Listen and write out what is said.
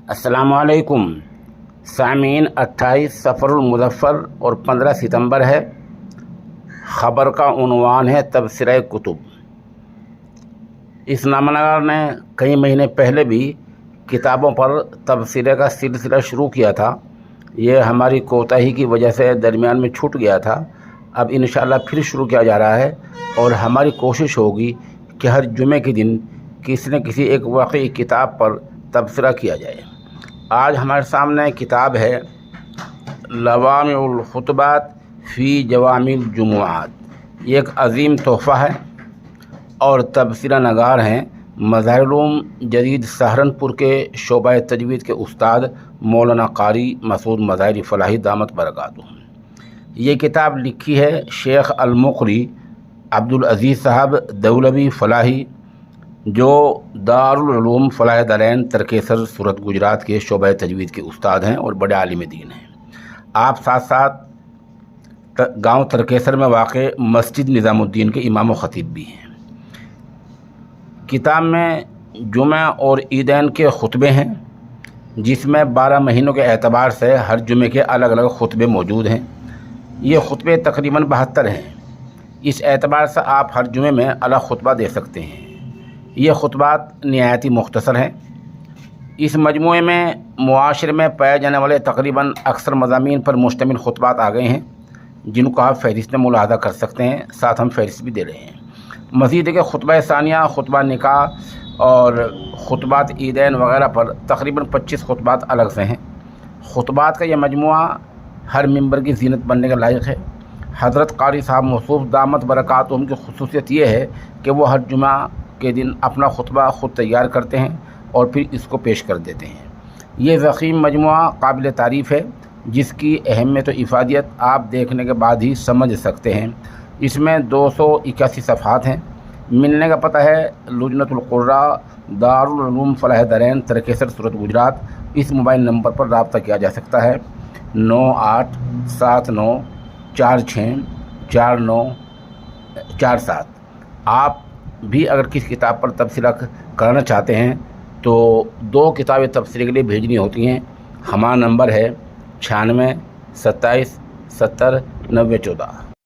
अस्सलामुअलैकुम सामीन। 28 सफ़रुल-मुज़फ़्फ़र और 15 सितंबर है। ख़बर का उन्वान है तबसिरा कुतुब। इस नामनगार ने कई महीने पहले भी किताबों पर तबसिरे का सिलसिला शुरू किया था। ये हमारी कोताही की वजह से दरमियान में छूट गया था। अब इंशाअल्लाह फिर शुरू किया जा रहा है और हमारी कोशिश होगी कि हर जुमे के दिन किसी न किसी एक वाक़ई किताब पर तबसरा किया जाए। आज हमारे सामने किताब है लवामिउल खुतबात फ़ी जवामिल जुमुआत। ये एक अज़ीम तोहफ़ा है और तबसरा नगार हैं मज़ाहिरुल उलूम जदीद सहारनपुर के शोबा तजवीद के उस्ताद मौलाना कारी मसूद मज़ाहिरी फ़लाही दामत बरकातुहू। ये किताब लिखी है शेख अल-मुक़री अब्दुल अज़ीज़ साहब दौलवी फ़लाही, जो दारुल उलूम फ़लाह दरैन तरकेसर सूरत गुजरात के शोबा तजवीद के उस्ताद हैं और बड़े आलिम दीन हैं। आप साथ साथ गांव तरकेसर में वाक़ मस्जिद निज़ामुद्दीन के इमाम व ख़तीब भी हैं। किताब में जुमे और ईदैन के खुतबे हैं, जिसमें 12 महीनों के एतबार से हर जुमे के अलग अलग खुतबे मौजूद हैं। ये खुतबे तकरीबन 72 हैं। इस एतबार से आप हर जुमे में अलग खुतबा दे सकते हैं। ये खुतबात निहायती मुख्तसर हैं। इस मजमूए में मुआशरे में पाए जाने वाले तकरीबन अक्सर मज़ामीन पर मुश्तमिल खुतबात आ गए हैं, जिनको आप फ़हरिस्त में मुलाहज़ा कर सकते हैं। साथ हम फ़हरिस्त भी दे रहे हैं। मज़ीद के खुतबा सानिया, खुतबा निकाह और खुतबात ईदैन वग़ैरह पर तकरीबन 25 खुतबात अलग से हैं। खुतबात का यह मजमुआ हर मिंबर की ज़ीनत बनने के लायक है। हज़रत कारी साहब मौसूफ़ दामत बरकातुहू की खुसूसियत ये है कि वो हर जुमा के दिन अपना खुतबा ख़ुद तैयार करते हैं और फिर इसको पेश कर देते हैं। ये ज़ख़ीम मजमुआ काबिल तारीफ़ है, जिसकी अहमियत और इफ़ादियत आप देखने के बाद ही समझ सकते हैं। इसमें 281 सफ़हात हैं। मिलने का पता है लुजनतुल क़ुर्रा दारुल उलूम फ़लाह दरैन तरकेसर सूरत गुजरात। इस मोबाइल नंबर पर रब्ता किया जा सकता है 9879464947। आप भी अगर किसी किताब पर तबसरा कराना चाहते हैं तो 2 किताबें तबसरे के लिए भेजनी होती हैं। हमारा नंबर है 96 27 70 90 14।